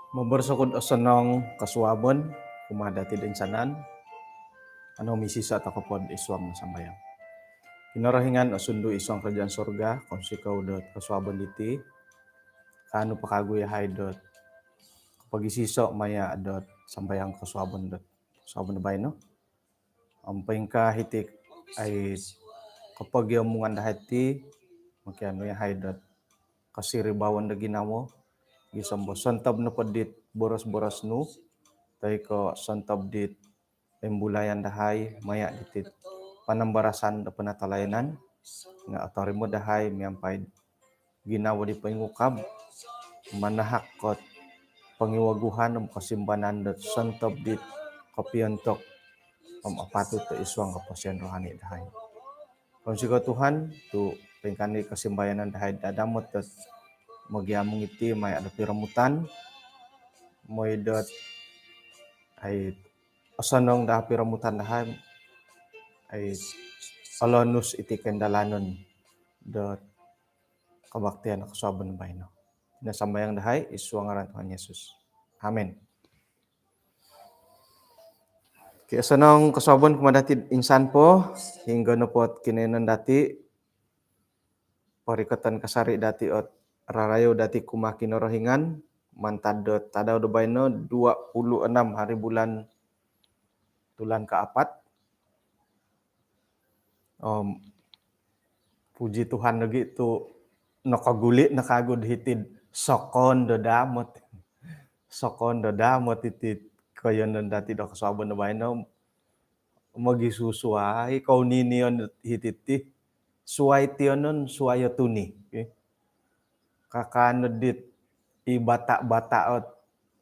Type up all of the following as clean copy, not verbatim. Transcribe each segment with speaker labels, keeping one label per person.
Speaker 1: Mabarsakod asanang kasuabon, kumadati din sanan, ano misi sa takapod iswam na sambayang. Kinarahingan asundo iswang kerajaan sorga, kung sikaw dot kasuabon diti, kano pakaguyahay dot pagisiso maya dot sambayang kasuabon dot kasuabon na bay, no? Ang paingka hitik ay kapag yamungan dahiti, magkano yahay dot kasiribawan na ginamo, gisambo santab na padit boras-boras no, tay ko santab dit embulayan dahay maya ditit panambarasan da panatalayanan nga atari mo dahay miampay ginawa di pangukab manahak kot pangiwaguhan ng kasimbanan dat santab dit kapiantok pamapatot to iswang kapasyan rohani dahay. Kung sigaw Tuhan, to pengkani kasimbayanan dahay dadamot at magyamong iti may adapi ramutan, may dot ay asanong dahapi ramutan dahay ay alonus iti kendalanon dot kabaktian na kasuabon na bayno. Nasambayang dahay, iswa ngaran Tuhan Yesus. Amen. Kaya asanong kasuabon kumadati insan po, hingga na po at kinenan dati, parikatan kasari dati at rarayo dati kumakinorohingan, mantadot tadaw do bayno 26 hari bulan tulan kaapat. Puji Tuhan lagi itu nakaguli nakagod hitid sokon do damot itit kayon dati do kasabon na bayno magisusuay kau ninion hititi suay tionon suayo tuni. Okay? Kakanodit ibata-bataot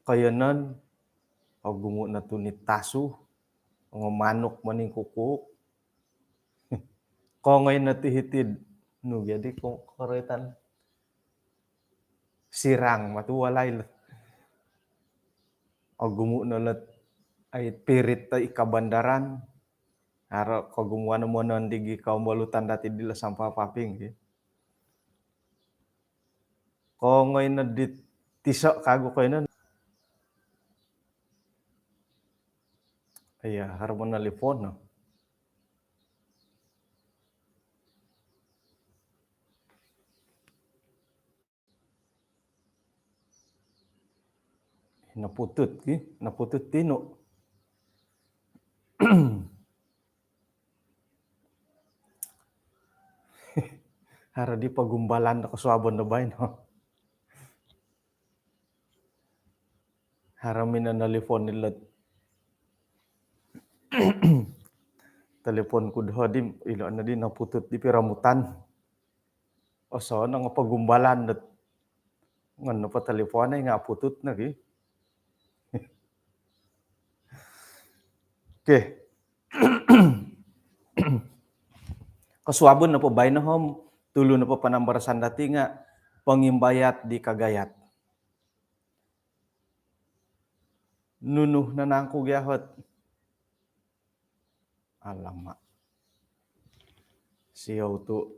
Speaker 1: kayonon pagumo na tunit tasu ng manok maning kuku kongay na tihitid no jadi kung karetan sirang matuwalay agumo na lat ay pirit ta ikabandaran haro kagumuan mo non digi kaumbalutan dati dila sampah paping okay? Kongay na dit tisok kago kayo nun. Ay, harap na lipon, no? Naputut tino. Harap di pagumbalan na kasuabon na ba, no? Haramin na nalipon nila. Telepon ko doon, ilo na din naputut di piramutan. O so, nang pagumbalan na ngano pa telepon ay nga putut na gi. Okay. Kasuabon na po bay na hom, tulo na po panambarasan dati nga pangimbayat di kagayat. Nunuh na nangko gyahot. Alamak. Siyaw to.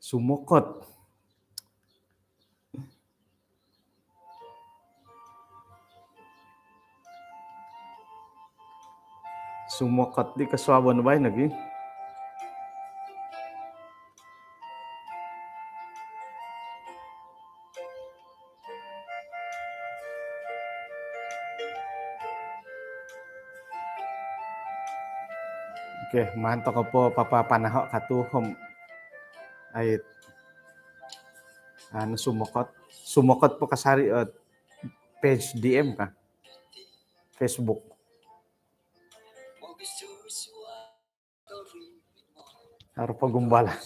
Speaker 1: Sumukot. Sumukot di kasuabon bay nagi. Okay, manto ko po papapanaho katuhom ay sumukot. Sumukot po kasari at page DM ka. Facebook. Haro pagumbalan.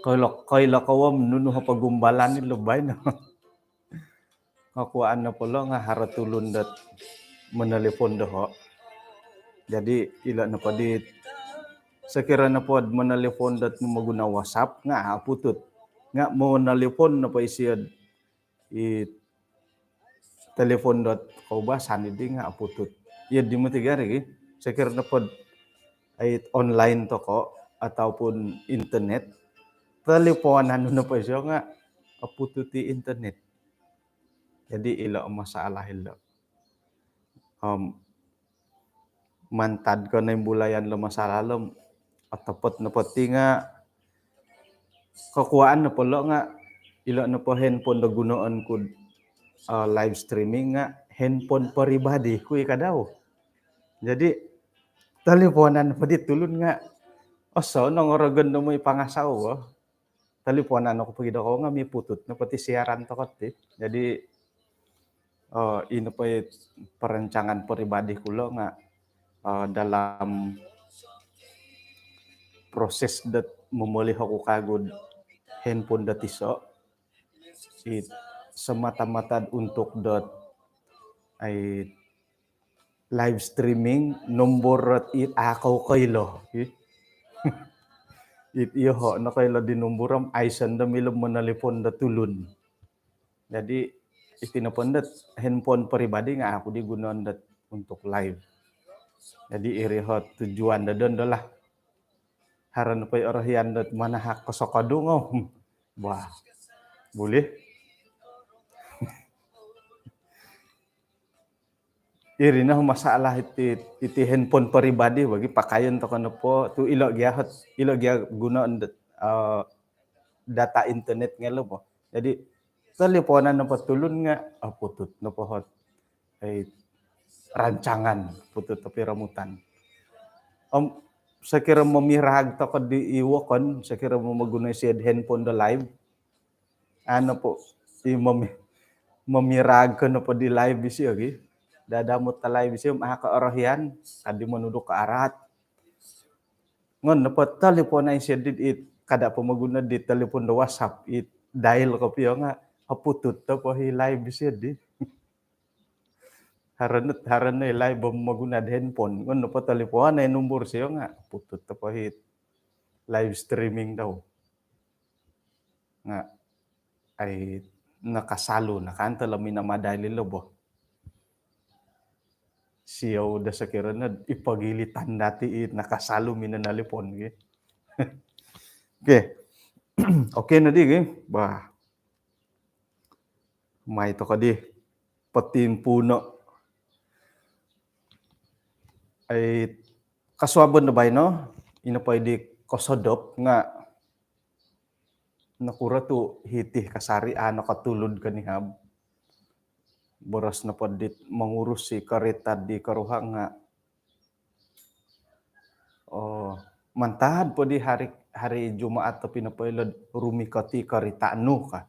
Speaker 1: Kaila kawam nunuh pagumbalan ni lebay na. Kakuan na pala nga haratulun dat menelepon doho. Jadi ila na padi sekira na pod menelepon dat maguna WhatsApp nga putut. Nga mo nelepon na pa isiyad i telepon dot kaubasan hindi nga putut. Ya di mo tigari sekira na pod ay online to ko ataupun internet teleponan na pa siya nga pututi internet. Jadi ila masalah ila. Mantad ko na yung bulayan lo masalah atapot na pati nga kakuaan na pala nga ila na po handphone na gunaan ko live streaming nga handphone pribadi ko ikadaw. Jadi teleponan pa di tulun nga oso nang oragan na mo ipangasaw teleponan ako pagida ko nga may putut na pati siaran to kat Jadi ino pa perencangan pribadi ko lo nga dalam proses dat memilih ako kagod handphone dat iso semata-mata untuk dot ay live streaming nomor it ako kailo it iyo na kailo di nomboram ay sanda milom menelepon da tulun. Jadi itinapondat handphone pribadi nga ako digunaon dat untuk live. Jadi irihot tujuan da doon lah haran pa orahian dat manahak kosokadungo. Wah, boleh. Iri na masalah iti handphone pribadi bagi pakayon to kano po tu ilo gya gunaon data internet nga lo po. Jadi teleponan na patulun nga putut na po ay rancangan putut tapi ramutan. Sekira memirag to di iwokon sekira mo magunay si handphone do live ano po memirag ko na po di live isi okay? Dadamot ta live isi kaorohian adi menuduk ke arat ngon na po telepon ay siya dit kada po maguna di telepon do WhatsApp it dial ko piyo nga putut to po live isi di haran na live maguna handphone ngon po telepon ay number siya nga putut to po live streaming daw nga ay nakasalo na kanta lamin na madali lobo siyaw da sakira na ipagilitan dati nakasalo minanalipon okay okay na di bah may to ka di patin puno ay kaswabon na ba no ina pwede kosodop nga nakura to hitih kasari katulod kanihab boras na padit mangurus si kareta di karuhang nga mantahad po di hari Jumaat to pinapailad rumikati karita anu ka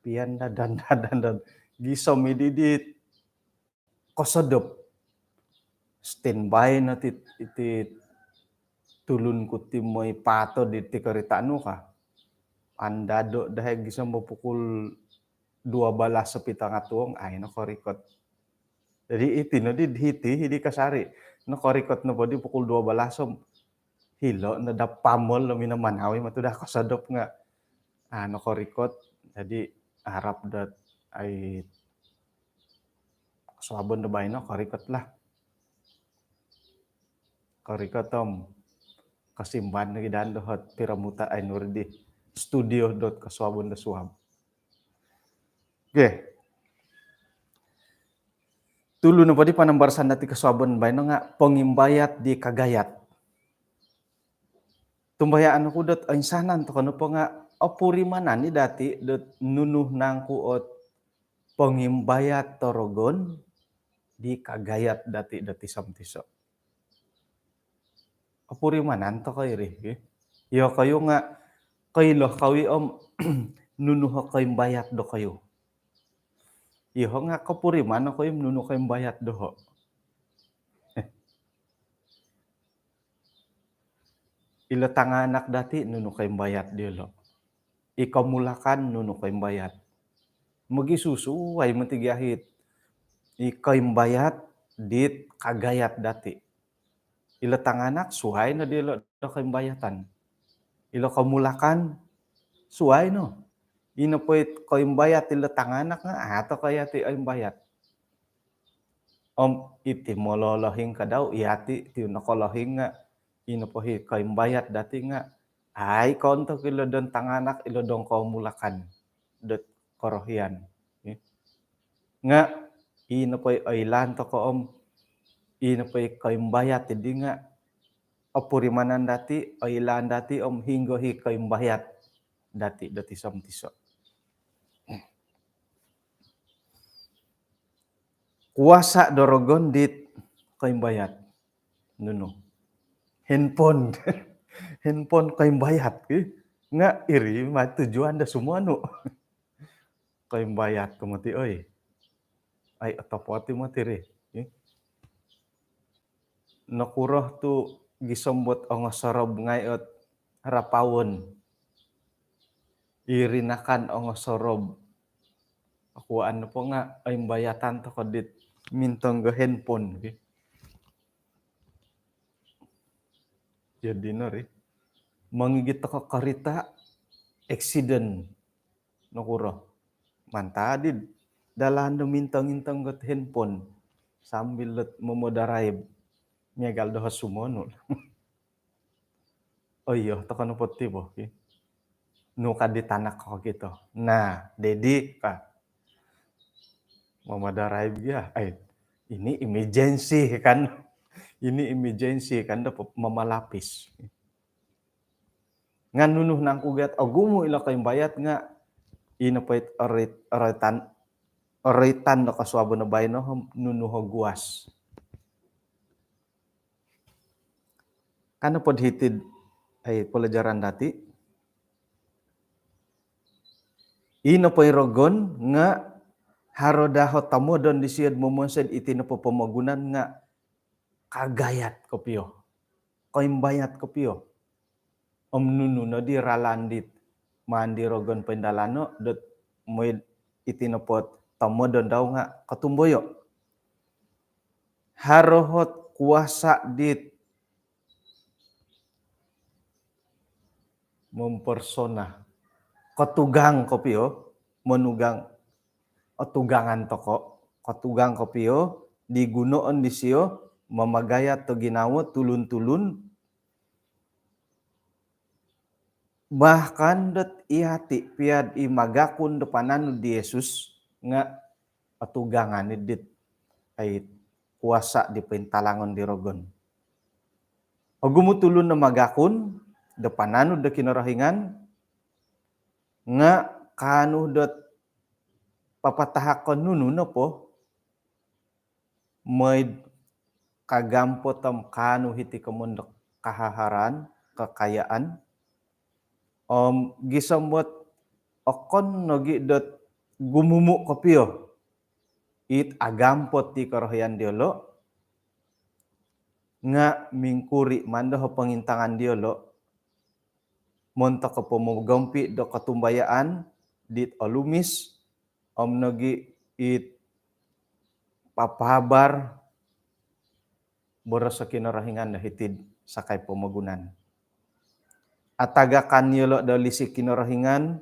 Speaker 1: pian dan gisaw mididit kosodop standby na iti tulun ko timoy pato di karita anu ka andado dahil gisa mo pukul 12 sa pitang atuong ay nakorikot. Jadi itino di hiti hindi kasari nakorikot na po di pukul 12 so hilo na dapamol na minamanawi matudah kasadop nga nakorikot. Jadi harap dat ay swabon na ba no korikot lah. Korikot kasimban na gidan dohot piramuta ay nurdi studio.kaswabon da suwab. Okay. Tulo na po di panambarsan dati kaswabon ba no nga pangimbayat di kagayat. Tumbayaan ako dot ay sanan to kano po nga apuri manan ni dati dot nunuh nang kuot pangimbayat torogon di kagayat dati samtiso. Apuri manan to kayo ri. Yo kayo nga kayo kawi nunuh kayong bayat do kayo. Iho nga kapuri man ako yung nuno kayong bayat doho. ila tanganak dati nunu kay bayat dielo. Ikaw mulakan nunu kay bayat. Magisusuway matigyahit. Ikaw bayat dit kagayat dati. Ila tanganak suhay na dielo kay bayatan. Ila kamulakan suhay no. Ino po kay bayat ila tanganak nga ato kaya ti ay bayat. Iti mololahing ka daw, iyati ti nakolahing nga, ino po kay bayat dati nga, ay konto kilo don tanganak ilo dong ko mulakan, dot korohian. Nga, ino po ay lanto ko ino po kay bayat, hindi nga, apurimanan dati, ay lan dati hinggo kay bayat, dati samtiso. Kuasa dorogon dit kay bayat. Nuno. Handphone. Handphone kay bayat. Nga iri tujuan da semua no. Kay bayat kumati oy. Ay atapati mo tiri. Nakuroh tu gisombot ang sorob ngayot harapawon. Irinakan ang sorob. Akuan po nga ay bayatan to kadit mintong go handphone. Jadi nari mangigit ka karita accident nakuro mantadid dalan do mintang-intang got handphone sambil memodaraib nyegal do sumono. Oh iya to kanu poti bo nu kaditanak ko gitu. Nah, dedi ka memodaraib ya ini emergency kan. Ini emergency kan dapat memalapis. Ngan nunuh nang ugat agumo ila kay bayat nga inapait oritan no kaswabo na bay no nunuh guas. Kana pod hitid ay pelajaran dati. Ino pay rogon nga harodaho tamodon disiad momonsed iti na pamagunan nga kagayat kopio. Koimbayat kopio. Nuno no di ralandit mandi rogon pendalano dot moy itinopot tamodon daw nga katumboyo. Harohot kuasa dit mempersona katugang kopio menugang tugangan toko katugang kopio digunoon disio mamagayat to ginawo tulun-tulun bahkan dot ihati piad imagakun depanan di Yesus nga atugangan dit ay kuasa di pentalangon di rogon. Agumutulun na magakun depanan de kinarahingan nga kanu dot papatahakon nuno po may kagampotam kanu hiti kamundok kahaharan kakayaan gisambot okon nogi dot gumumu kopio it agampot ti karohian diolo nga mingkuri mandoh pangintangan diolo monta ka pumugampi do katumbayaan dit alumis nogi it papabar boros sa kinarahingan na hitid sakay pamagunan. Atagakan yolo dali si kinarahingan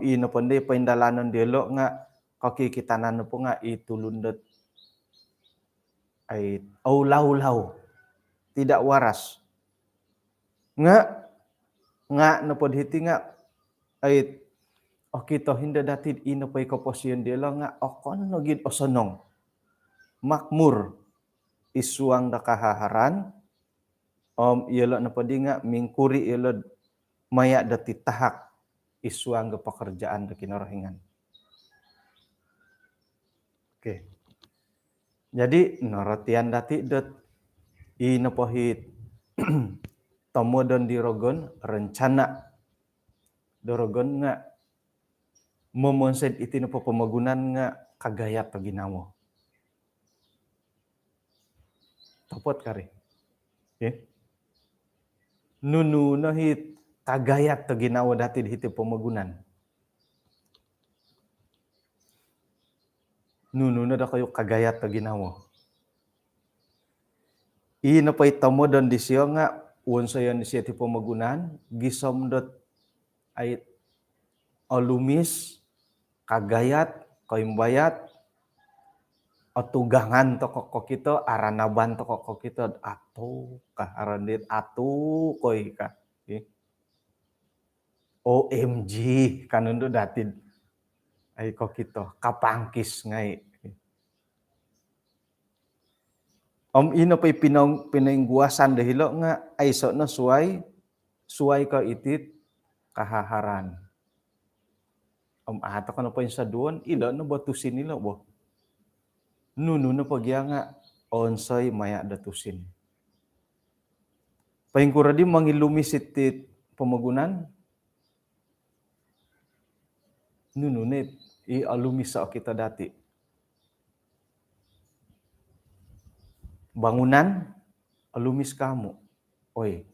Speaker 1: ino pande paindalanon dielo nga kakikitanan po nga itulundot ay aulaw-law tidak waras nga napod hiti nga ay okito hindi dati ino pay kaposyon dielo nga okon no gid osonong makmur isuang da kahaharan yelo napod nga mingkuri yelo maya dati tahak isuang ga pekerjaan da kinarahingan. Oke. Jadi naratian dati dot inapohit tomodon di rogon rencana dorogon nga momonsed iti na pamagunan nga kagayat to ginamo. Topot kari. Okay? Nunu na hit kagayat to ginawa dati hiti pamagunan. Nunu na da kayo kagayat to ginawa. Ina pa itamo don di siya nga unsa yan siya ti pamagunan gisom dot ay alumis kagayat kaimbayat atugangan to kito aranaban to kito ato ka arandit atu koy ka OMG kanundo datid ay kito kapangkis ngay ino pa'y pinaingguasan dahilo nga ay so na suway ka itit kahaharan. Ato ka na pa yung sa doon, ilo na batusin nila bo. Nuno na pagya nga onsay maya datusin. Paingkura di mangilumis itit pamagunan. Nuno na ialumis sa kita dati. Bangunan, alumis kamu. Oy,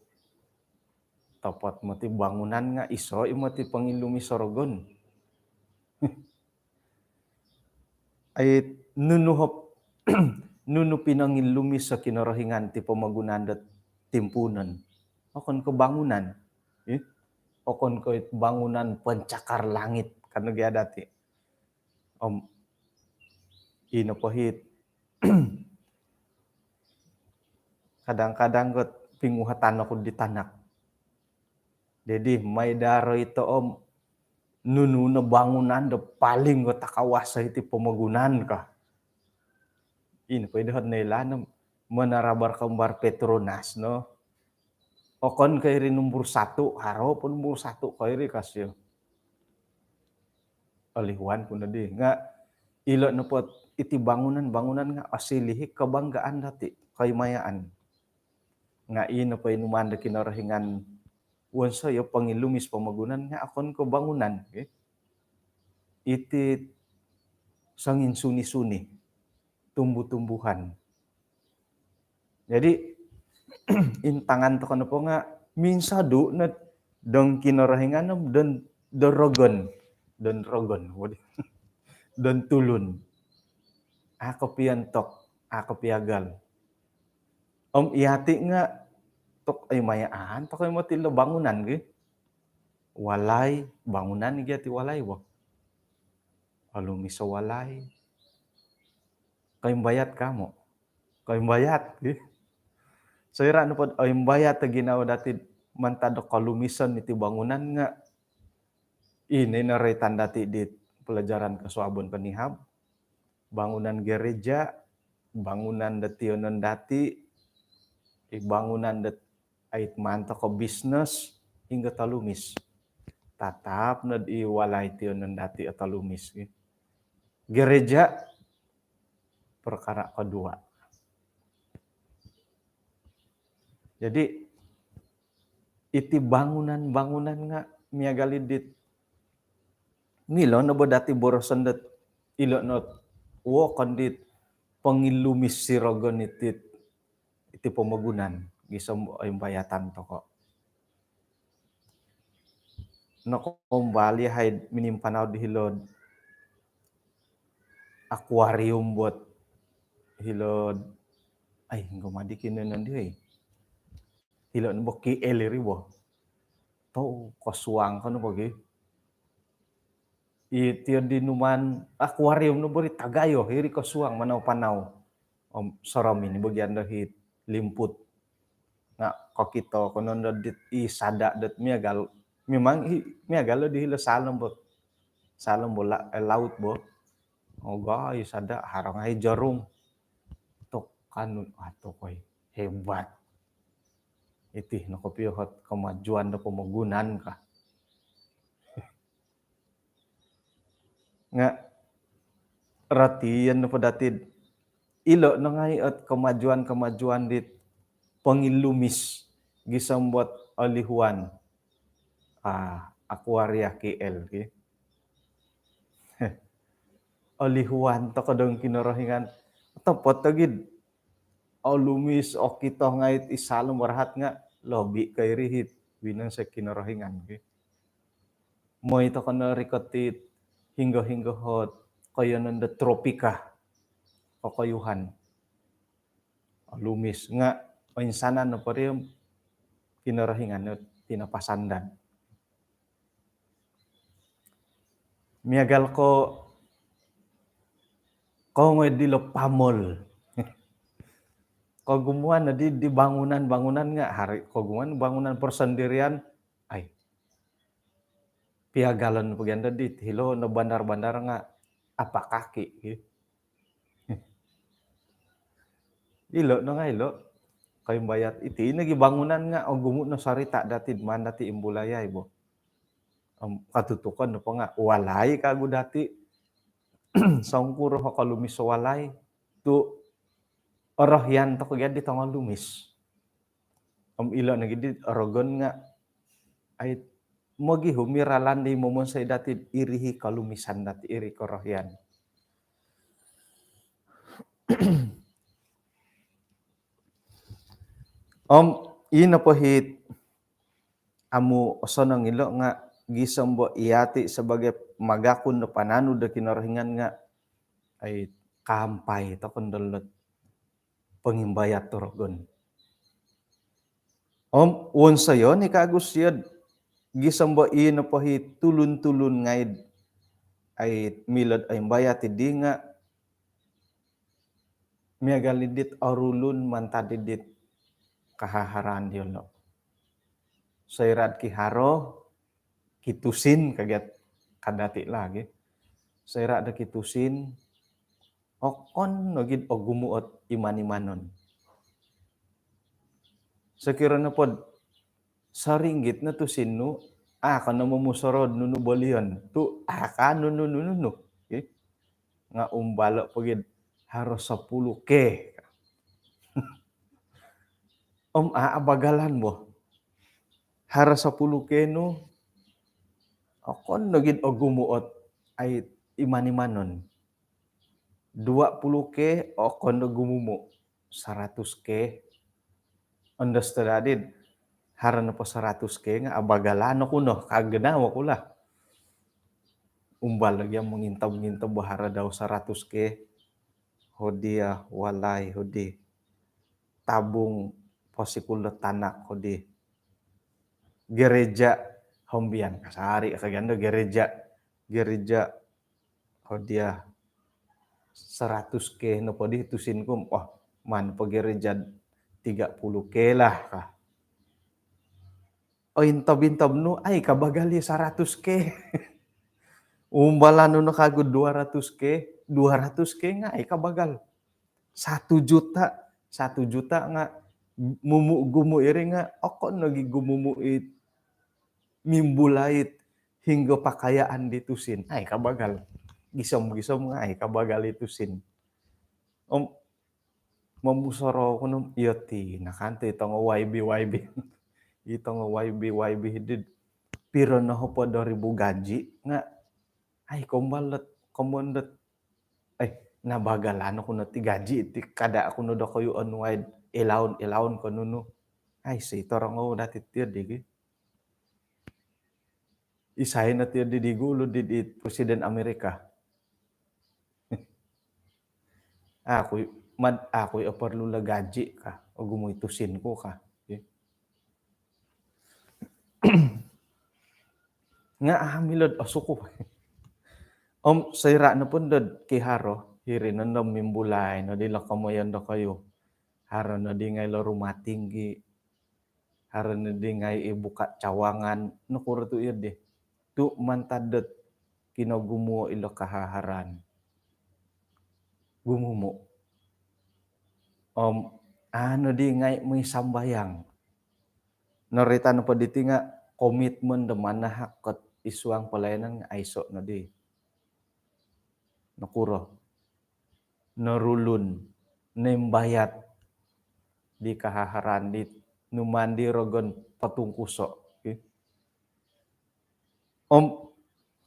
Speaker 1: tapat mo ti bangunan nga iso, imo ti pangilumis sorogon. Ay nunuhop, nunu pinangilumis sa kinarahingan ti pamagunan dat timpunan. Okon ko bangunan. Okon ko bangunan pancakar langit. Kanagya dati. Ino pahit. Kadang-kadang got pinguhatan ako di tanak. Jadi may daro ito nunu na bangunan da paling got takawasa iti pamagunan ka. Ino pwede hot nila na manarabar kambar Petronas no. Okon kay rin number 1 haro po number 1 kay rin kasyo. Alihuan ko na di nga ilo na po iti bangunan nga asilihik kabanggaan dati kay mayaan. Nga ino pa inumanda kinarahingan wansa yo pangilumis pamagunan nga akon ko bangunan iti sangin suni-suni tumbu-tumbuhan. Jadi intangan to kano po nga minsado na dong kinarahingan don rogon don tulun ako piantok ako piagal iati nga tok ay mayaan to kay mo tilo bangunan gi walay bangunan gi ati walay bo alumis sa walay kaimbayat kamo kaimbayat gi so ira no pod kaimbayat ta ginawa dati mantado kalumisan iti bangunan nga ini naretan dati di pelajaran kasuabon panihab bangunan gereja bangunan dationon dati bangunan dat ait manta ko business hingga talumis tatap na iwalay tionon dati atalumis gereja perkara kedua. Jadi iti bangunan nga miagalidit nilo na dati borosan dat ilo not wo kandit pangilumis sirogon iti pamagunan gisom ay bayatan to ko. No kumbali hay minimpanaw di hilod aquarium bot hilod ay gumadikin na nandiyo hilod no ki eliri bo to kasuang kano bagi iti dinuman aquarium no bari tagayo hiri kasuang manaw-panaw saramin bagian dahit limput nga kakito kuno dit isada dat miagal memang miagal di hila salom bo laut bo guys ada harang ay jarung tok kanun ato koy hebat iti nakopihot kemajuan na pamagunan ka nga ratiyan na padatid ilo na ngay at kemajuan dit pangilumis gisambot alihuan aquaria KL alihuan to kadong kinarahingan tapot tagid alumis o kito ngait isalom warhat nga lobi kay rihit winang sa kinarahingan ke. Mo ito kana rikatit hingga hot kaya nanda tropika kakayuhan lumis nga painsanan na parehong kinarahingan at tinapasandan. Miagal ko ngoy dilo pamol. Ko gumuan na di bangunan nga hari ko gumuan bangunan persendirian ay piagalan paganda di hilo na bandar-bandar nga apa kaki. Ilo na nga ilo. Kayong bayat iti nagi bangunan nga o gumo no sarita dati man dati imbulayay bo. Katutukan no pa nga walay kago dati sangkuro ka lumis sa walay tu orohyan to kagad di tong lumis. Ilo na gid orogon nga ay mogi humiralan di momon say dati irihi kalumisan dati iri korohyan. Ina po hit amu osonong ilo nga gisambo iati sebagai magakun no pananu da kinarahingan nga ay kampay to kondolot pangimbayat torogon. Won sayo ni kagusyad gisambo ina po hit tulun-tulun ngaid ay milad ay bayat di nga miagalidit arulun mantadidit kahaharan diyon. Sayrad kiharo kitusin kaget kadati lagi. Sayrad da kitusin okon nagid og gumuot iman-imanon. Sakira na pod saringgit na tusin no kana mamusorod nuno bolion tu ka nuno okay? Nga umbalo pagid haros 10 ke. Aabagalan mo. Hara 10 ke no okon nagid og gumuot ay iman-imanon. 20 ke okon na gumumo 100 ke. Understood hara na po 100 ke nga abagalan ko no kaganawa ko la. Umbal lagi ang mangintab-ngintab bahara daw 100 ke. Hodia walay hodi. Tabung posikulo tanak hodi. Gereja hombian kasari kaganda gereja hodia 100 ke no podi tusin ko man pa gereja 30 ke lah ka. Intab no ay kabagali 100 ke. Umbalan no kagud 200 ke nga ay kabagal. 1 juta nga gumu iri nga okon nagi gumumuit mimbulait hingga pakayaan ditusin ay kabagal. Gisom nga ay kabagal itusin. Mamusoro ko nung iyoti nakante itong YB itong YB hidid pero na ho po 2,000 gaji nga ay kumbalot ay nabagalan ko na ti gaji ti kada ako no da kayo unwide ilaon ko nuno ay si torong dati tiyo digi isay na tiyo di gulo di President Amerika. Ako'y aparlula gaji ka o gumuitusin ko ka. Okay? Nga milod asuko. Sayra na pundod kiharo hiri na mimbulay no dila kamoyan da kayo. Haro na di ngay larumating gi. Haro na di ngay ibuka cawangan no kuro tu iya di. Tu mantadot kinagumo ilo kahaharan. Gumumo. Ano di ngay may sambayang. Narita na pa diti nga komitmen da manahakot isuang palayanan nga aiso na di. Nakuro. Narulun. Nembayat. Di kahaharan. Di numandi rogon patungkuso. Okay?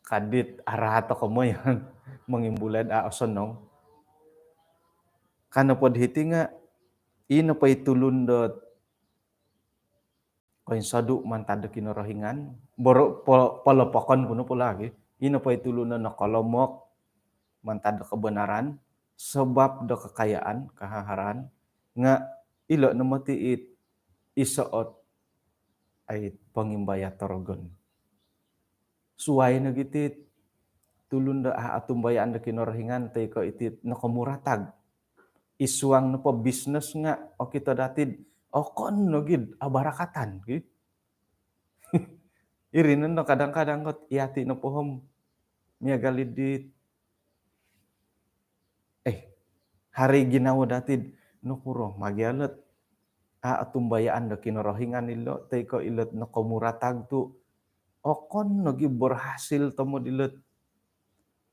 Speaker 1: Kadit arato ko mo yan. Mangimbulad aosonong. Kana pod hiti nga ina pa'y tulundot koin sadu mantado kinorohingan boro polopokon kuno pula lagi ino pa itulunan na kolomok mantado kebenaran sebab do kekayaan kahaharan nga ilo nemoti it isoot ay pangimbaya torogon suai na gitit tulun da atumbayaan da kinorohingan tay ko itit nakomuratag isuang na po business nga o kita datid o kon no gid abarakatan gid irinan no kadang-kadang kot iati no pohom miagalid dit hari ginawa datid no kuro magialet atumbayaan da kinorohingan ilo tay ko ilet no komuratag tu o kon no gid berhasil tomo dilet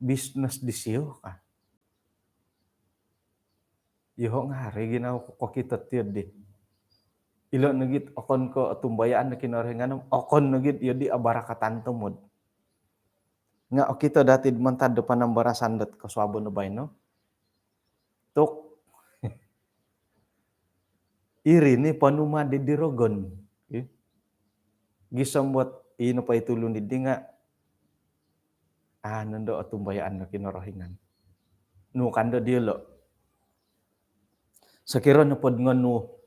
Speaker 1: business di siyo ka iho nga hari ginawa ko kita tiad di ilo nagit okon ko atumbayaan na kinorohingan okon nagit yadi abarakatan tumod nga o kita datid mantad do panambarasan dat kaswabo no bay no tuk iri ni panuma di dirogon gisambot ino pa itulun di nga nando atumbayaan na kinorohingan no kando dielo sakira na pod nga no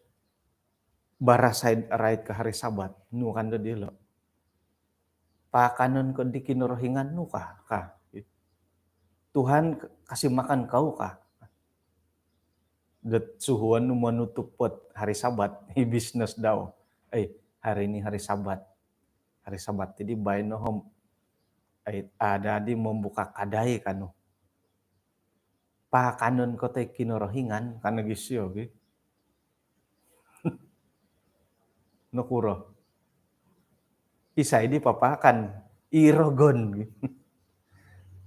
Speaker 1: baraside right ka hari sabat no kando dielo pakanon ko di kinorohingan no ka Tuhan kasih makan kau ka dat suhuan no manutupot hari sabat i business daw hari ini hari sabat jadi bay no hom ay ada di membuka kadai kanu pakanon ko tay kinorohingan kana gisyo gi nakuro isay di papakan irogon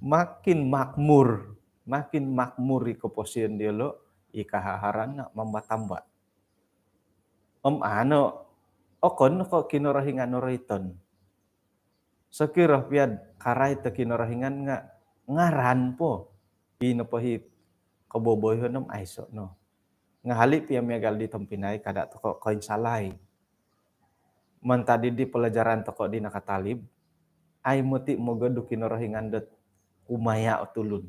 Speaker 1: makin makmur iko posien dielo ikahaharan na mambatamba okon ko kinorohingan noriton sakira piad karay ta kinorohingan nga ngaran po pinapohit kaboboyhon ng aiso no nga hali pia miagal di tempinay kada to ko koin salay man tadi di pelajaran to ko di nakatalib ay muti mogado kinorohingan dat umaya utulun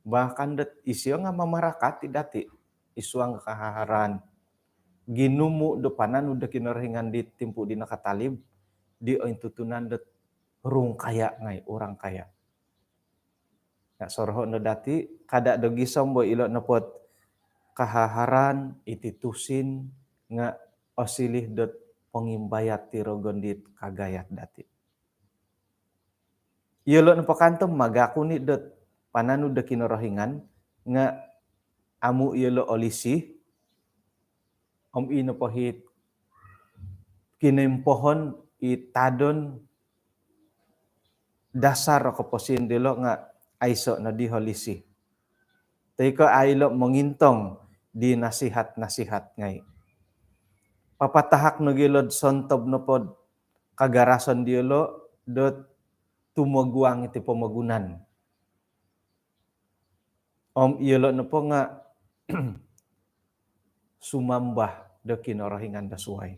Speaker 1: bahkan dat isyo nga mamarakat dati isuang kahaharan ginumu depanan udah kinorohingan di timpu di nakatalib di oin tutunan dat rung kaya ngai orang kaya na sorho na dati kada dogi sombo ilo na pot kahaharan ititusin nga osilih dot pengimbayat tirogon dit kagayat dati ilo na pakantom magakuni dot pananu da kinorohingan nga amu ilo olisi om ino pohit kinimpohon itadon dasar ko posin dilo nga aiso na di holisi tay ko ailo mengintong di nasihat ngai papatahak no gilod sontob no pod kagarason diolo dot tumaguang iti pamagunan om ilo no po nga sumambah do kinorohingan da suway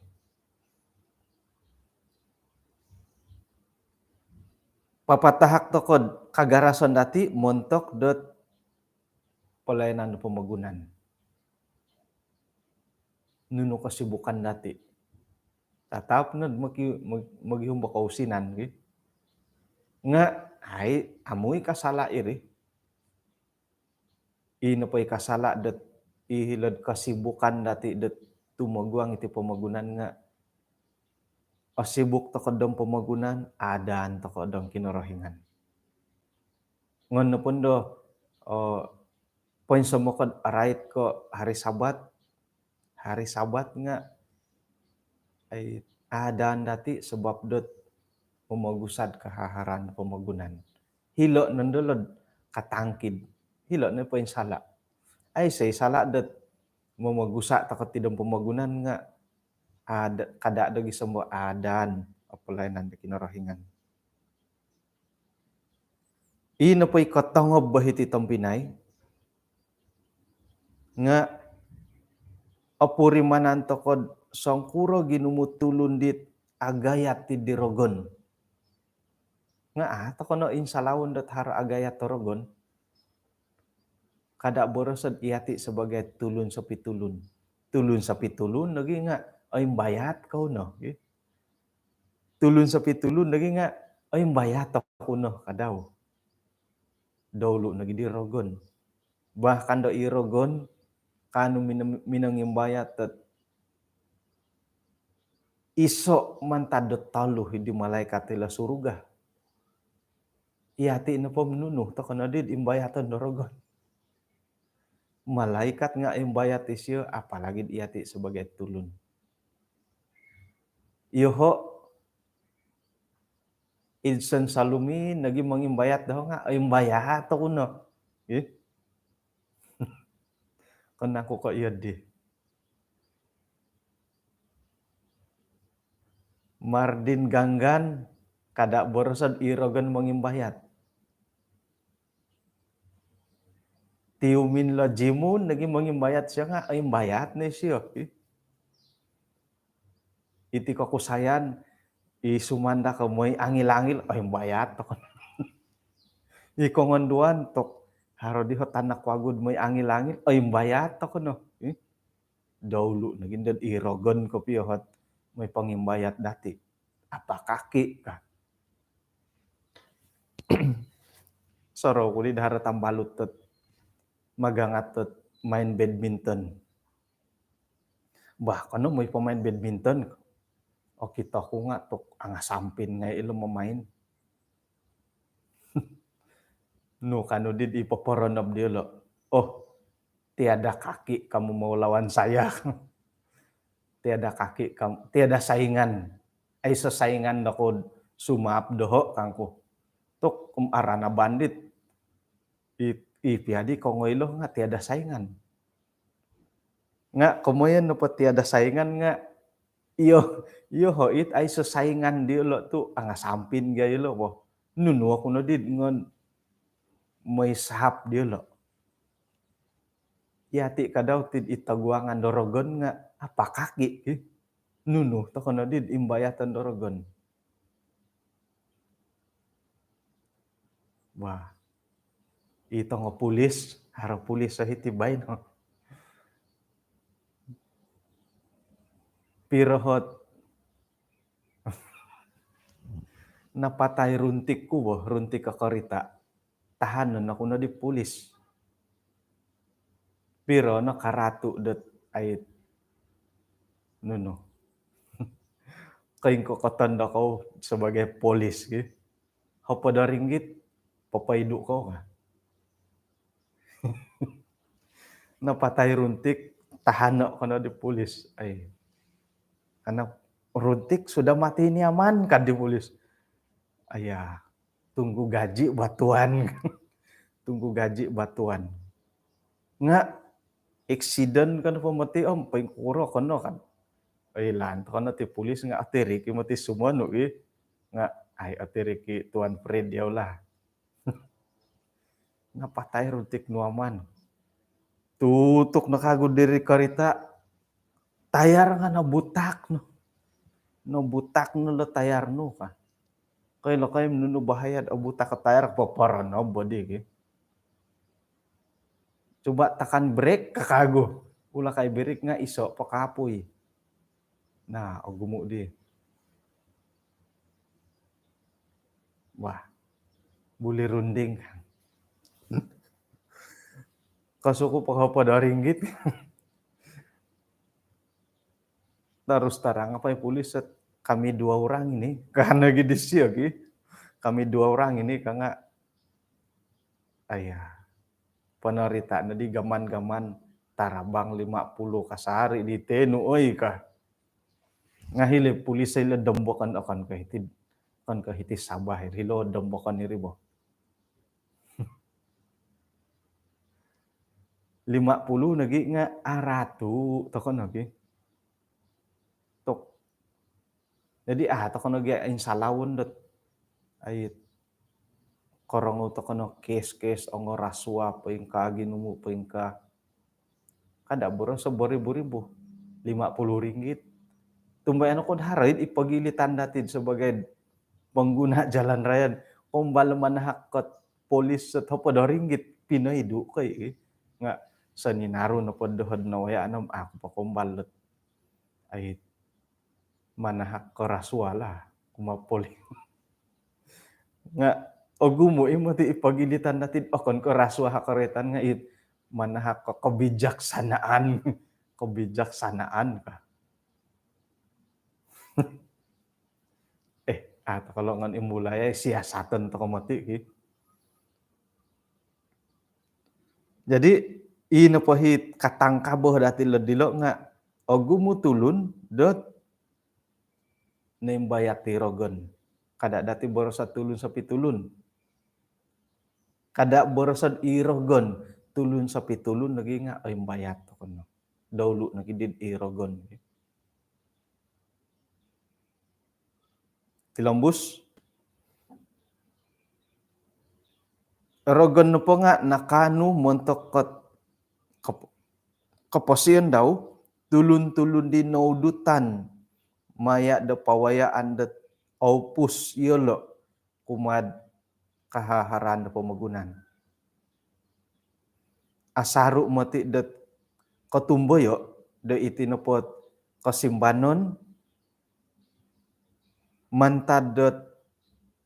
Speaker 1: papatahak tokod kagarason dati montok dot pelayanan do pamagunan nuno kasibukan dati tatap na maghihumba kausinan nga ay amoy kasala iri ino pa'y kasala dat ihilad kasibukan dati dat tumaguang iti pamagunan nga pasibuk to kodong pamagunan adaan to kodong kinorohingan ngon no pundo poin somokod right ko hari sabat nga ay adaan dati sebab dot pamagusad kahaharan pamagunan hilo nandolod katangkid hilo na poin sala ay say sala dot mamagusa takot tidong pamagunan nga kada dagi sembo adan apelayanan di kinorohingan ino po'y katangob bahiti tampinay nga apuri manan tokod sangkuro ginumutulun dit agayat ti dirogon. Nga kono insalawon dat har agayat torogon. Kada borosod iati sebagai tulun sa pitulun. Tulun sa pitulun lagi nga ay bayat kau no. Tulun sa pitulun lagi nga ay bayat ako no kadaw. Dawlo nagi dirogon. Bahkan do irogon kanu minang imbayat tat iso mantadot taluh di malaikat ila suruga. Iati na po menunuh to kana did imbayatan dorogon. Malaikat nga imbayat isyo apalagi iati sebagai tulun. Yoho Idson Salumi nagi mangimbayat daw nga imbayat to kuno. Kana ko ka iya di. Mardin Ganggan kada borosod irogan mangimbayat. Tiumin la jimun nagi mangimbayat siya nga ay imbayat ni siya. Iti kakusayan isumanda ka moy angil-angil ay imbayat to. Ikongonduan tok haro di tanak wagud moy angil-angil ay imbayat to kuno. Dawlo naging dad irogon ko piyot may pangimbayat dati. Apa kaki ka? Soro ko di dahara tambalut tot magangat tot main badminton. Bah kano may pemain badminton. O kita ko nga tok angasampin nga ilo mamain. No kano did ipoporonop dia lo. Oh, tiada kaki kamu mau lawan saya. Tiada kaki kamu, tiada saingan. Ay sasaingan dako sumap doho kangku. Tok arana bandit. Ipiadi kongoilo nga tiada saingan. Nga komoyen no tiada saingan nga iyo hoit ay sasaingan dia lo tu angasampin gay lo bo. Nunu ako no did ngon may sahap dia lo. Yati kadaw tid itaguangan dorogon nga apa kaki. Nunu to kono did imbayatan dorogon. Wah. Ito nga pulis, haro pulis sa hitibay no. Pirohot napatay runtik ko bo, runtik ka karita. Tahanan ako na di pulis. Pero nakaratu dat ay nuno. Kain ko katanda ko sebagai polis gitu. Hapada ringgit papaidu ko ka. Napatay runtik tahanan ko na di pulis ay anak runtik sudah mati niaman kan di pulis. Ayah tunggu gaji batuan. Tunggu gaji batuan. Nga accident kan pamati paing kuro kono kan. Ay lan kono ti pulis nga atiri ki mati sumano nga ay atiri ki Tuan Fred yaw lah. Nga patay runtik nuaman. Tutuk nakagod diri karita tayar nga nabutak no. Nabutak no lo tayar no ka. Kay lo kay menuno bahaya abutak ka tayar paparano body ki. Coba tekan brake kakago. Ulah kay brake nga iso pakapoy. Nah, gumu di. Wah. Buli runding. Kasuko paghapada ringgit. Terus tarang apa ya pulis kami 2 orang ini karena gini sih kami 2 orang ini kanga ayah penerita na di gaman-gaman tarabang 50 kasari di tenu oi ka ngahile pulis sila dembokan akan kahiti sabah hilo dembokan iri bo 50 lagi nga aratu tokon lagi tok jadi tokon lagi insalawon dot ay korong to kono kes ongo rasua paing ka ginumu paing ka kada boros 1000 50 ringgit tumbayan ko harid ipagilitan natin sebagai pengguna jalan raya. Kumbal manahakot polis sa topodo ringgit Pinoy du kay nga sa ninaro na podohod na waya anam ako pa kumbalot ay manahak ko raswala kumapoli nga ogumo imo ti ipagilitan natin okon ko raswa hakaretan nga it manahak ko kabijaksanaan kabijaksanaan ka ato kalongan imulay siasatan to kamati jadi ino pahit katangkaboh dati ledilo nga ogumo tulun dot nembayat tirogon kada dati borosat tulun sa pitulun kada borosat irogon tulun sa pitulun lagi nga ay bayat to kono dawlu nagidid irogon tilambus rogon no po nga nakanu montok kaposian daw tulun-tulun din naudutan maya da pawayaan da opus yolo kumad kahaharan da pamagunan asaru mati da katumboyo da itinopot kasimbanon mantadot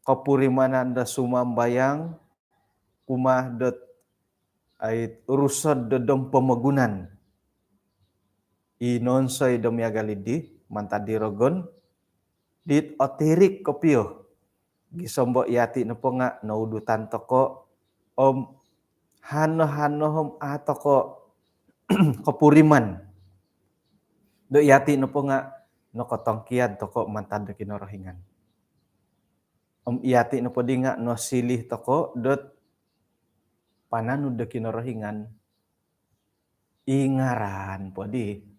Speaker 1: kapurimanan da sumambayang kumah dot ay rusod dodom pamagunan inonsay domyagalidi mantadirogon dit otirik kopyo gisombo yati no po nga naudutan toko om hano-hano atoko kapuriman do yati no po nga no kotongkiad toko mantad kinorohingan om yati no po di nga no silih toko dot pananud da kinorohingan ingaran po di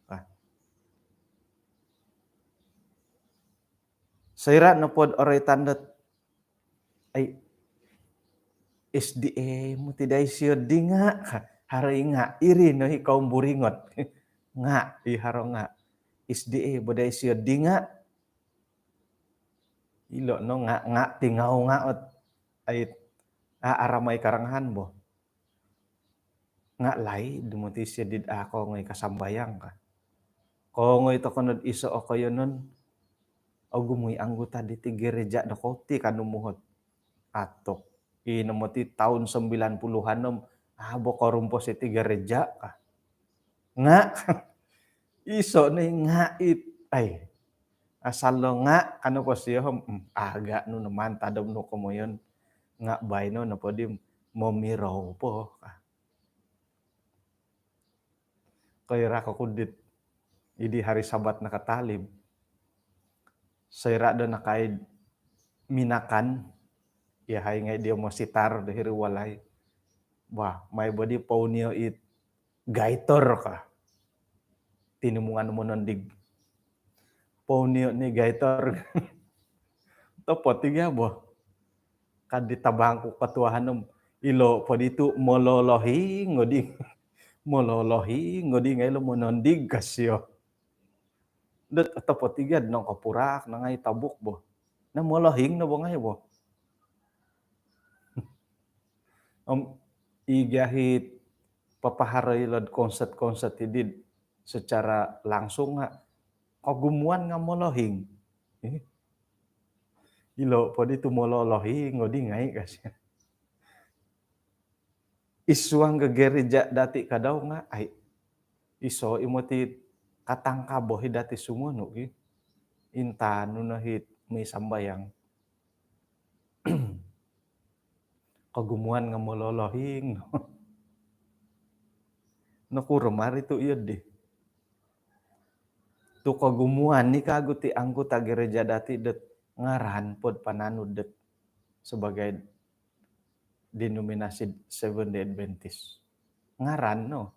Speaker 1: Saira no pod oray tandat ay SDA mo tiday siyo di nga haray nga iri no ikaw buringot nga iharo nga SDA boday siyo di nga ilo no nga tingaw nga ot ay aramay karangahan mo nga lay dumuti siya did ako ngay kasambayang ka ko ngay to kunod iso o kayo nun o gumuy anggota di ti gereja na ko ti kanumuhot atok inamoti taon 90-an nom abo korumpo si ti gereja ka nga iso na nga it ay asal lo nga ano po siya aga no naman tadom no ko mo yun nga bay no na po di momiraw po kaya ra ko kundit idi hari sabat nakatalib sayra do nakaid minakan ya hay ngay dia mo sitar dahiri walay wah may body paunio it gaitor ka tinumungan mo nondig paunio ni gaitor topo tiga bo kaditabang ko katuahan ng ilo po dito mololohi ngodi ngay lo mo nondig kasyo dot topo tiga nong kapurak na ngay tabuk bo na molohing na bo ngay bo igahit papaharay lod konsert idid secara langsung nga kagumuan nga molohing ilo po dito mololohi ngodi ngay kasi isuang gereja dati kadaw nga ay iso imoti katangkaboh dati sumuno intano na hit may sambayang kagumuan nga mololohing nakurumari to iyod di to kagumuan ni kaguti anggota gereja dati det ngaran pod pananud det sebagai denominasi Seventh-day Adventist ngaran no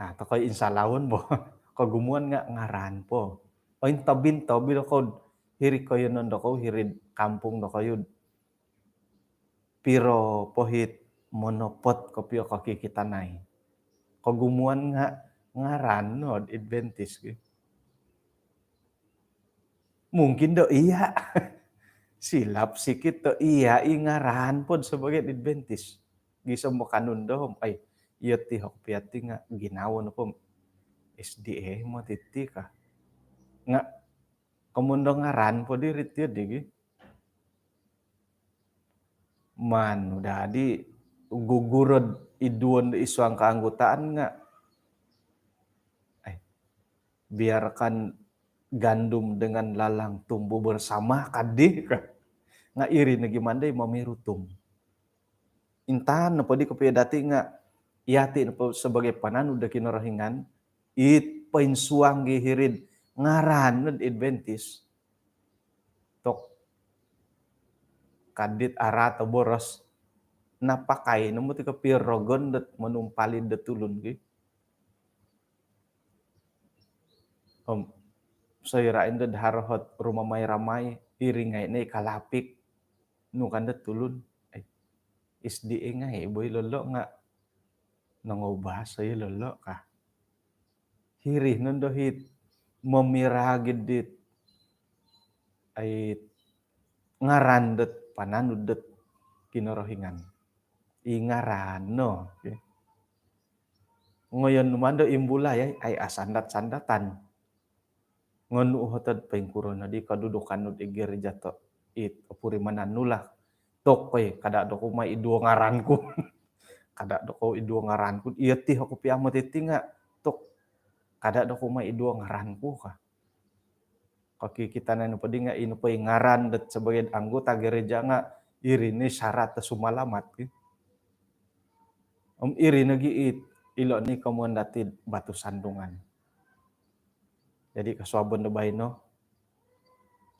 Speaker 1: to koy insalawon bo kagumuan nga ngaran po o intabin to bilo ko hiri ko yun do ko hirid kampung do kayo pero pohit monopot kopyo kakikitanay kagumuan nga ngaran no Adventist Mungkin do iya. Silap sikit to iya ingarahan pod sebagai Adventist. Gisa mo kanundom ay iya ti hokpiati nga ginawon po SDA mo titi ka. Nga kamundo ngaran po di rit digi. Man dadi gugurod iduon iswang keanggotaan nga ay biarkan gandum dengan lalang tumbuh bersama kadi ka. Nga iri na gimanday mamirutum. Intahan na po di ko dati nga iyati na po sebagai pananu da kinarahingan it painsuang gihirid ngaran ng Adventist tok kadit ara to boros napakai namo ti kapirogon dat manumpalid da tulun gi. Sayrain da harahot rumamay-ramay iringay na ikalapik no kanda tulun ay SDA nga boy lolo nga nangubah saya lolo ka hirih nun dohit memiragid dit ay ngarandet pananudet kinorohingan ingaran no okay. Ngayon naman do imbulay ay asandat-sandatan ngonu hotad pengkurona di kadudukan no di gereja to it puri mananula tok kada do ko may idu ngaranku kada do ko idu ngaranku iya ti ako piamot iti nga tok kada do ko may idu ngaranku ka kaki kita na padi nga ino pa ngaran dat sebagai anggota gereja nga iri ni syarat sumalamat iri nagiit ilo ni kamuan dati batu sandungan jadi kasuabon na bay no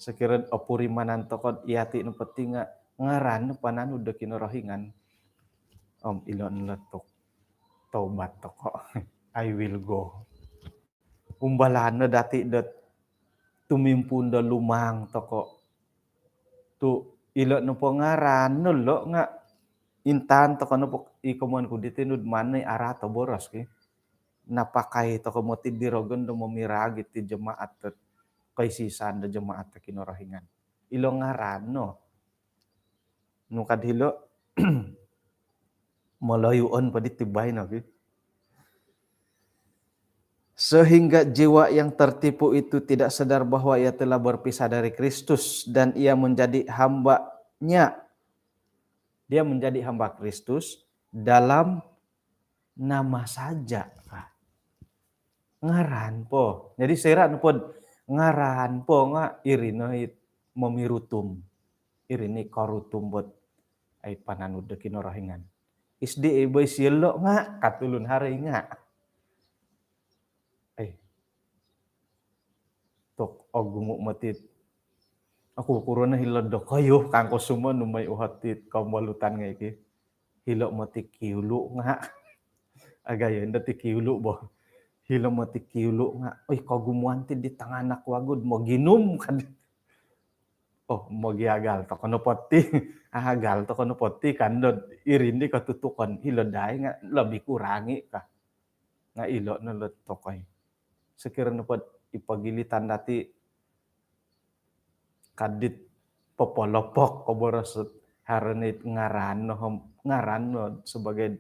Speaker 1: sekiranya opuri manantokod iati no peti nga ngaran no pananu da kinorohingan ilo nletok tobat toko I will go umbalan na dati dat tumimpun da lumang toko tu ilo no po ngaran no lo nga intan toko no po ikamuan ko ditinud manay arato boros ki napakai toko motid dirogon do memiragit ti jemaat kaisisan da jemaat kinorohingan ilo ngaran no nukad hilo malayuon pa ditibay no ki sehingga jiwa yang tertipu itu tidak sadar bahwa ia telah berpisah dari Kristus dan ia menjadi hambanya. Dia menjadi hamba Kristus dalam nama saja. Ngaran po. Jadi serat po ngaran po nga irinoit memirutum. Irini korutum bot ay pananud da kinorohingan. Isdi boy silo nga katulun hari nga. Tok ogumuk matit aku kuruna hilod do kayo kangko suma numay uhatit kamalutan nga iki hilo mati kiulu nga agayon dati kiulu bo hilo mati kiulu nga oy kagumuan ti di tanganak wagud mo ginum kan mo giagal to kono poti agal to kono poti kandod irindi katutukan hilo dai nga lebih kurangi ka nga ilo na lot tokoy sekiranya pod ipagilitan dati kadit popolopok koborosut harenit ngaran no sebagai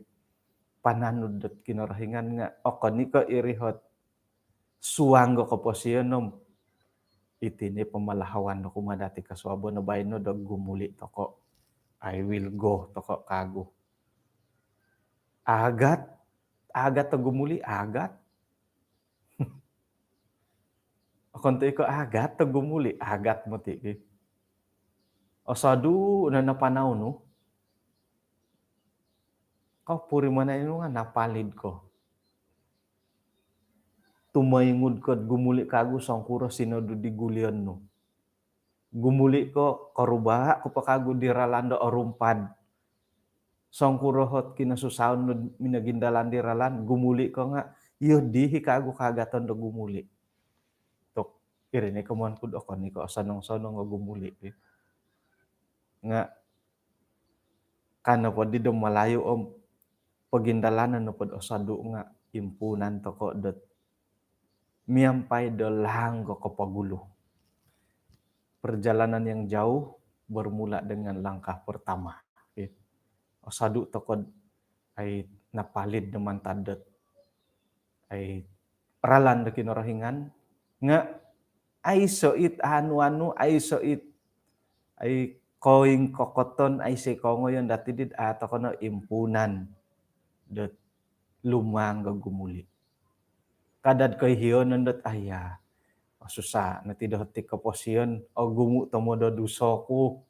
Speaker 1: pananud dat kinorohingan nga okoni ko irihot suanggo ko posyonom itini pemalahawan no kumadati kasuabo no bayno do gumuli toko I will go toko kago agat to gumuli agat konti ko agat to gumuli agat mo ti osadu na napanaw no kau puri mana ino nga napalid ko tumayngud ko gumuli kago sangkuro sinodo di gulian no gumuli ko karuba ko pakago di ralando orumpad sangkuro hot kinasusaon no minagindalan di ralan gumuli ko nga iyo dihi kago kagaton do gumuli irene kamuan kud okon niko sanong-sanong nga gumuli nga kana pod di do malayo pagindalanan no pod osadu nga impunan toko dot miampay do langgo ko pagulo perjalanan yang jauh bermula dengan langkah pertama. Okay. Osadu tokod ay napalid naman tadet ay ralan da kinarahingan nga ay soit anu-anu ay soit ay koing kokoton ay si kongo yon dati did ato kono impunan dot lumang gagumuli. Kadad koy hiyon nandot aya. Susah na tidot ti kaposiyon o gumu tomo do dusoku.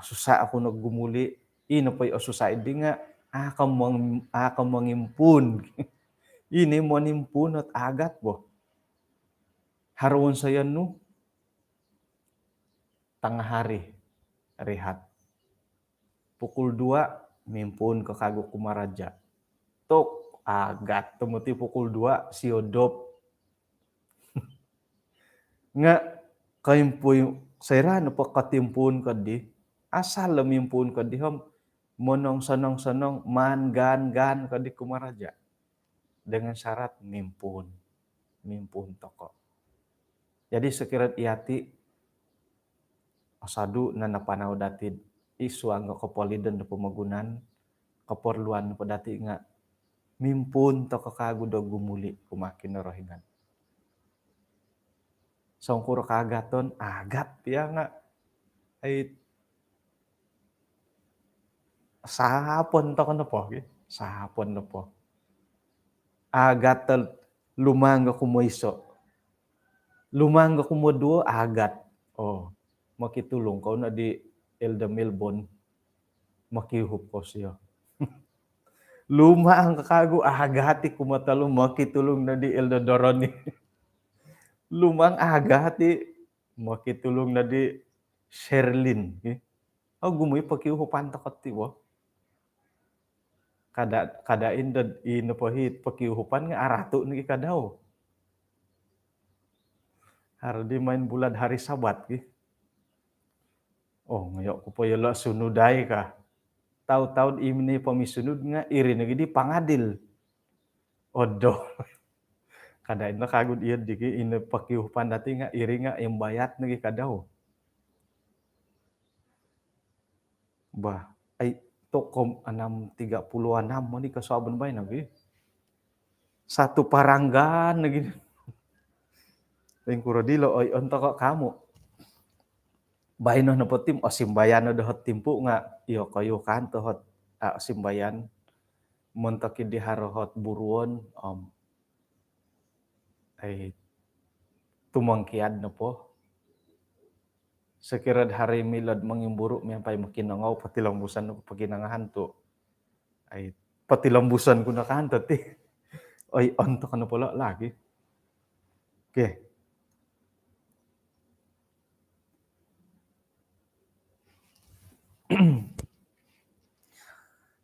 Speaker 1: Susah ako naggumuli. Ino po'y susah idi nga akam mangimpun. Ini mo nimpun at agat bo. Haruon sayan no. Tengah hari rehat. Pukul 2 mimpun ke kagok kumaraja. Tok agat tumuti pukul 2 siodop. Nga kaimpuy sayra no pakatimpun kadi asal lamimpun kadi ham monong sanong man gan kadi kumaraja dengan syarat mimpun toko. Jadi sekirat iati asadu na napanaw datid isu angga kapolidan na pamagunan keperluan padati nga mimpun toko kagu do gumuli kumakin na rohingan. Songkur kagaton agat ya nga ay sahapon to kono po sahapon no po agat lumangga kumoiso lumangga kumoduo agat makitulong ko na di Elda Melbourne makihup ko siya lumang kakago agati kumatalo makitulong na di Elda Doroni lumang agati makitulong na di Sherlyn gumuy pakiuhupan takot ti wo kada indad inapahit pakiuhupan nga arato ni kadaw hardi main bulan hari Sabat ngayo ko po yala sunuday ka taw-taw imni pamisunod nga iri na gidi pangadil odo kada ina kagud iya digi ina pakiuhupan dati nga iri nga imbayat nagi kadaw bah ay tokom 636 mo ni kasabon bay nagi satu paranggan nagi ting kurodilo oy onto ka kamo bayno na potim simbayan do hot timpu nga iyo kayo kanto hot simbayan montaki di harohot buruon ay tumangkiad na po sekirad hari milad mangimburu miyapay makinangaw patilambusan no paginangahan to ay patilambusan ko na kanto ti ay onto ka na pala lagi okay.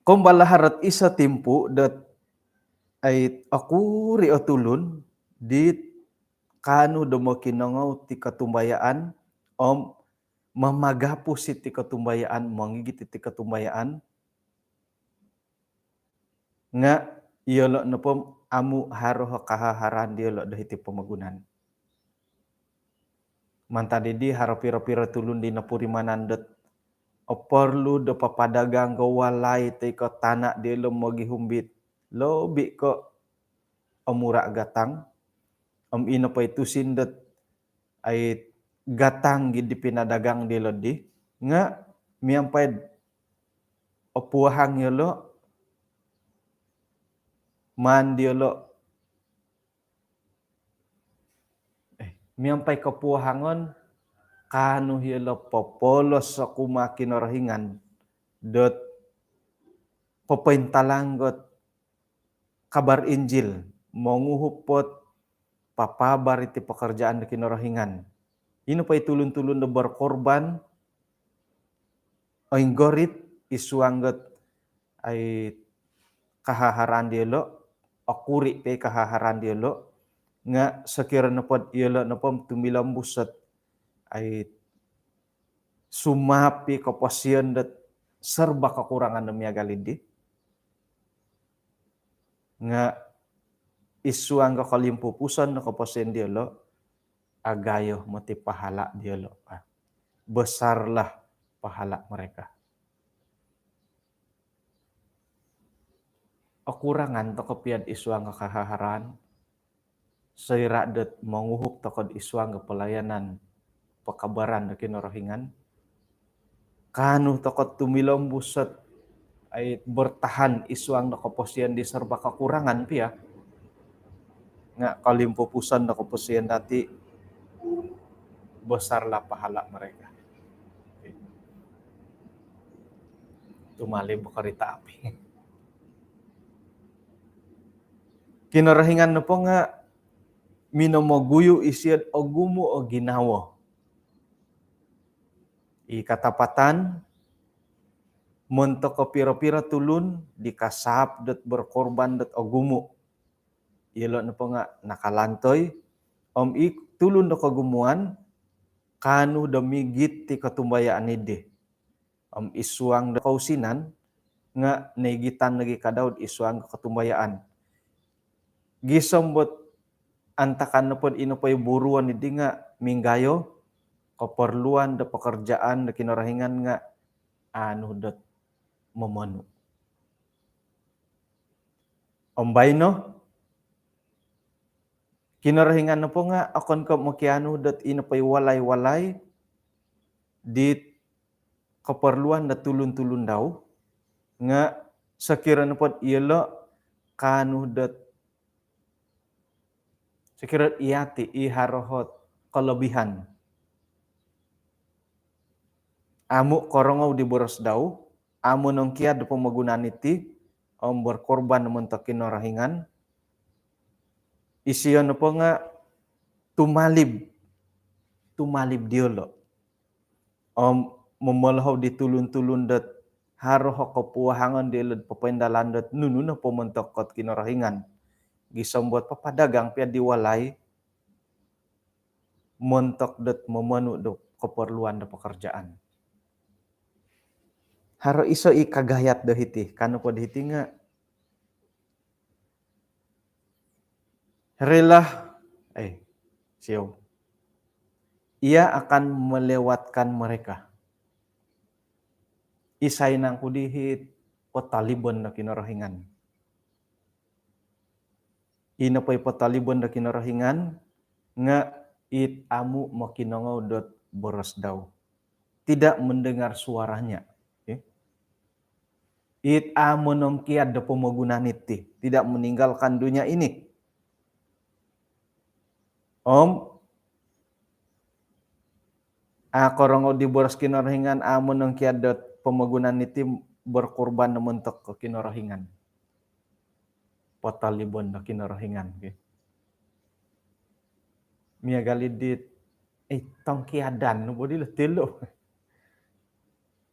Speaker 1: Kung balaharat isa timpu dat ay aku ri atulun di kanu do makinangaw ti katumbayaan mamagapo si ti katumbayaan mangigit ti katumbayaan nga iyolo na po amu haro kahaharan diolo dahiti pamagunan mantadi di haro pira-pira tulun di napuri manandet perlu do papadagang walay ti ko tanak di lo magihumbit lobi ko amura gatang ina pa itusin dat ay gatang gid pinadagang di lodi nga miyampay opuhang yolo man diolo miyampay kapuhangon kanu yolo popolos sa kumakinarahingan dot papaintalanggot kabar Injil manguhupot papabar iti pekerjaan na kinarahingan ino pa itulun-tulun na berkorban o inggorit isuanggot ay kahaharan dielo akuri pe kahaharan dielo nga sakira na pod ielo na pom tumilambusat ay sumapi kapasyan dat serba kekurangan na miyagalidi nga isuang ka kalimpupusan na kapasyan dielo agayo mati pahala dia lo. Besarlah pahala mereka. Akurangan toko piad isuang kekaharan, seira det menguhuk toko isuang ke pelayanan pekabaran de kinorohingan, kanu toko tumilom buset ay bertahan isuang toko posian di serba kekurangan pia, nga kalimpo pusan toko posian tati besarlah pahala mereka. Tumali bukarita api. Kinarahingan na po nga minomoguyo isiad ogumo o ginawo. Ikatapatan, montok ko pira-pira tulun, dikasap dat berkorban dat ogumo. Ilo na po nga nakalantoy, tulun na kagumuan, kanu damigit ti katumbayaan ide. Isuang da kausinan, nga naigitan lagi kadawd isuang katumbayaan. Gisambot antakan na po ino pa yung buruan hindi nga minggayo, keperluan da pekerjaan da kinarahingan nga anu dat memanu. Ombay no, kinarahingan na po nga akon ka makiano dat ino pa yung walay-walay di keperluan da tulun-tulun daw nga sakira na po ilo kanu dat sekira iyati iharohot kelebihan. Amu korongaw di boros daw, amu nong kia da pemagunaan iti, berkorban naman ta kinarahingan. Isiyon na po nga tumalib diolo. Memalahaw di tulun-tulun dat haroh kapuahangan di ilad papaindalan dat nunu na pumuntok kot kinarahingan. Gisambot papadagang pia diwalay montok dat memanu do keperluan da pekerjaan. Haro iso ikagayat do hiti, kanu po hiti nga relah siyo. Ia akan melewatkan mereka. Isay nang kudihit potalibon na kinarahingan. Ina pa'y potalibon na kinarahingan nga it amu makinongaw dot boros daw. Tidak mendengar suaranya. It amu nom kiad da pemagunaan iti. Tidak meninggalkan dunia ini. Korongaw di boros kinarahingan amu nom kiad da pemagunaan iti berkorban namuntok ke kinarahingan. Potalibon na kinarahingan. Mia galidit, tangkiadan, no bodilo tilo.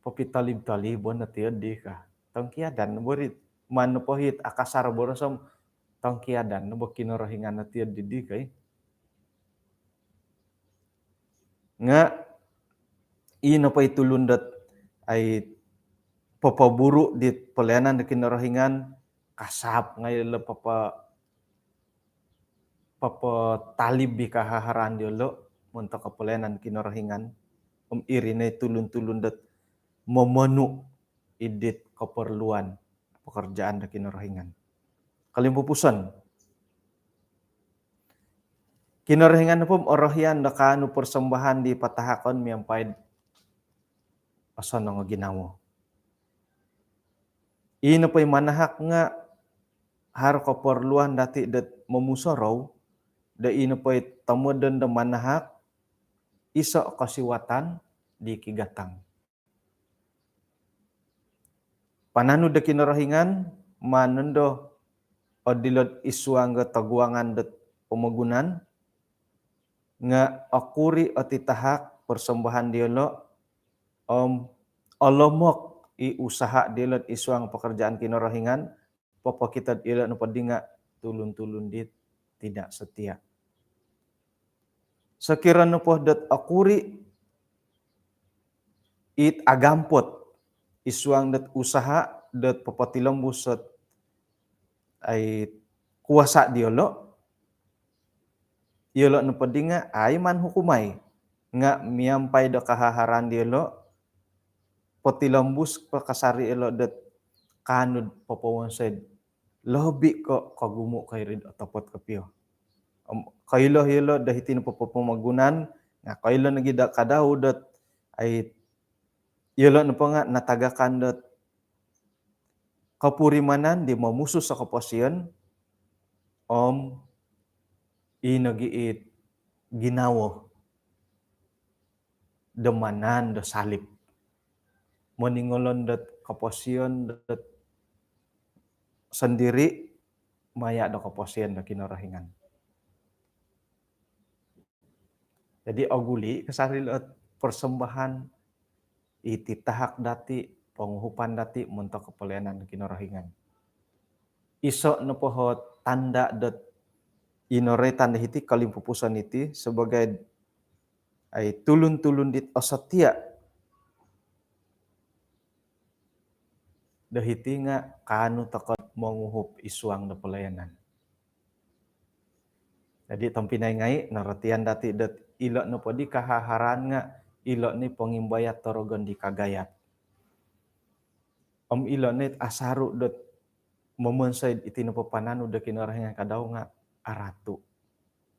Speaker 1: Papitalib-talibon na tiyadi ka. Tangkiadan, no bodit, manupohit akasar borosam, tangkiadan, no bo kinarahingan na tiyadi di kay. Nga, ino pa itulundat ay papaburu di pelayanan na kinarahingan, kasap ngayon talib di kahaharan diolo untuk kepelayanan kinarahingan irinay tulun-tulun dat memenu idit keperluan pekerjaan da kinarahingan. Kalimpupusan kinarahingan na po orahyan da kanu persembahan di patahakon miyampay asan nga ginawa. Ino pa'y manahak nga haro keperluan dati dat memusaraw da ino pa'y tamudan da manahak iso kasiwatan di kigatang. Pananu da kinarahingan manendo odilod isuang ga taguangan dat pemagunan nga akuri o titahak persembahan diolo olomok usaha dilot isuang pekerjaan kinarahingan papakitad ila no padinga tulun-tulun dit tidak setia. Sekira no po dat akuri it agampot isuang dat usaha dat papatilambus at ay kuasa diolo Ielo no pedinga ay man hukumay nga miampai do kahaharan dielo potilambus pakasari elo det kanud popowonsed lobi ko kagumo kay rid otopot kapio. Kailo hilo dahiti no popopamagunan nga kailo nagida kadaw det ay ielo no nga natagakan det kapurimanan di mamusus sa kaposyon inagiit ginawo demanan do salib moningolon det kaposyon det sendiri maya do kaposyon do kinarahingan. Jadi oguli kasarilat persembahan iti tahak dati penguhupan dati muntok kepelayanan kinarahingan. Iso no pohot tanda det inore tanda hiti kalimpupusan iti sebagai ay tulun-tulun dit osatia dahiti nga kanu takot menguhup isuang na pelayanan. Jadi tampinay ngai naratian dati det ilo no podi kahaharan nga ilo ni pengimbayat torogon di kagayat. Ilo ni asaru det memensay iti no papananu de kinarahingan kadaw nga aratu.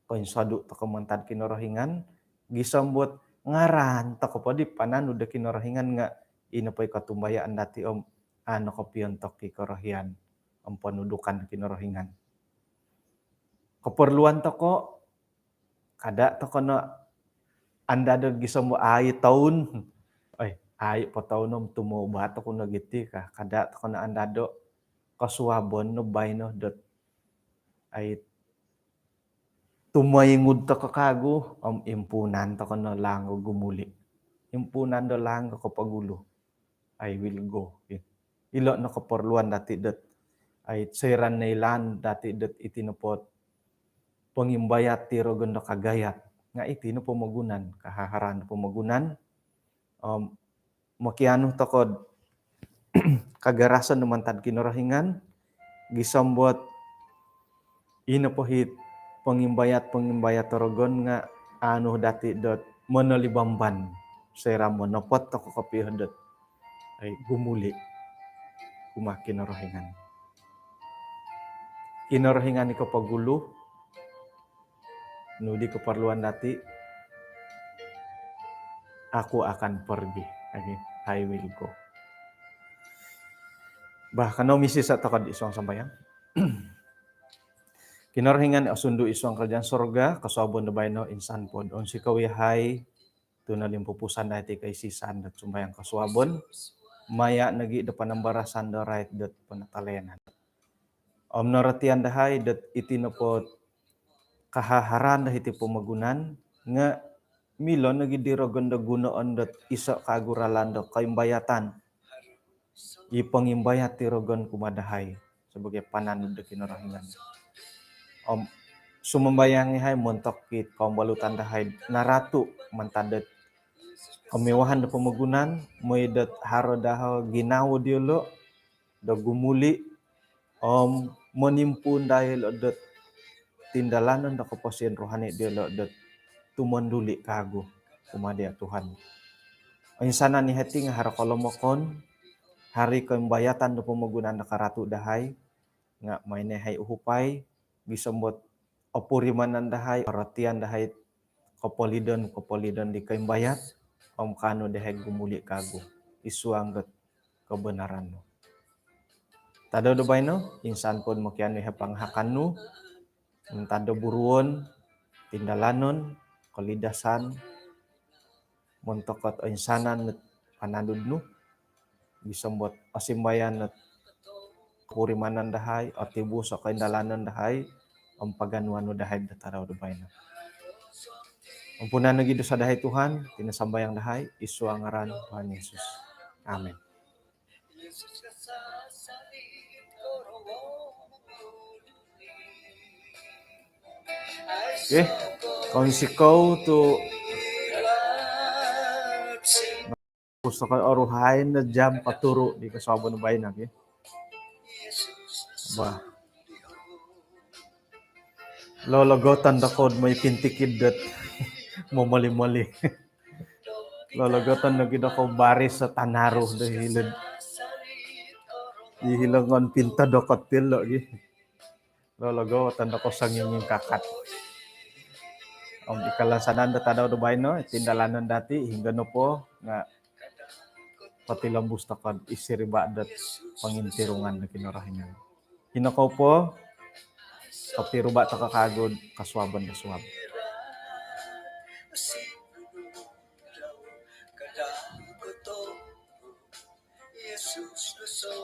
Speaker 1: Koin sadu to kementan kinarahingan gisambut ngaran to podi pananu de kinarahingan nga inapoy katumbayaan dati ano kopion tok kikarahian penudukan kinarahingan. Keperluan toko kada toko no anda do gisambo ay taun ay po taunom tumo bato ko nagiti ka kada toko no anda do kasuabon no bayno dot ay tumayngud to kakago impunan to no lango gumuli impunan do lango kapagulo I will go. Ilo no keperluan dati dot ay seran nailan dati dot itinupot pengimbayat tiro gondo kagayat nga iti no pemagunan kahaharan pemagunan makiano tokod kagarasan naman tad kinarahingan gisambot inapohit pengimbayat torogon nga ano dati dot monolibamban sera monopot toko kapihon dot ay gumuli kinarahingan kinarahingan ni kapagulo nudi keperluan dati aku akan pergi. I will go. Bahkan no misi sa takad isuang sambayang. Kinarahingan asundu isuang kerajaan sorga kasabon na bayno insan pod on si kawihay tunalim pupusan dati kay sisan dat sumbayang kasuabon maya nagi depan nambarasan da right dat panatalenan. Naratian dahay dat itinopot kahaharan dahiti pemagunan nga milon nagidiro ganda gunoon dat isa kaguralan do kaimbayatan ipangimbayat tirogon kumadahay sebagai pananud da kinarahingan. Sumambayangi hay montok kit kaumbalutan dahay naratu mantadet kamiwahan da pemagunan moidat haro dahaw ginawo diolo da gumuli menimpun dahil odet tindalanan da kaposyen rohani diolo odet tumonduli kago kumadia Tuhan. Ang sana ni heti nga haro kolomokon hari kembayatan do pemagunan da karatu dahay nga mayne hay uhupay bisambot opurimanan dahay aratian dahay kopolidon di kaimbayat kano dahay gumuli kago isuang gat kebenaran no. Tado do bayno insan pod makian ni panghakannu tado buruon tindalanon kalidasan montokot insanan panadudnu bisambot asimbayan at purimanan dahay atibu sa kaindalanan dahay paganuan no dahay dataraw do bayno. Ampunan nagido sa dahay Tuhan tinasambayang dahay isu ang ngaran Tuhan Yesus. Amen. Okay, konsikaw to gusto ko oruhain na jam paturo di kasabon na bayan okay? Ba. Lologotan da kod may pintikid dat mamali-mali. Lologotan na gid ako baris sa tanaro dahil ihilangan pinta do katil lagi. Lologotan ako sa nginging kakat. Ang ikalansanan da tadaw do bayno tindalanan dati hingga no po nga patilambus takad isiriba dat pangintirungan na kinarahingan. Hinakaw po kapiruba ta kakagod kaswaban.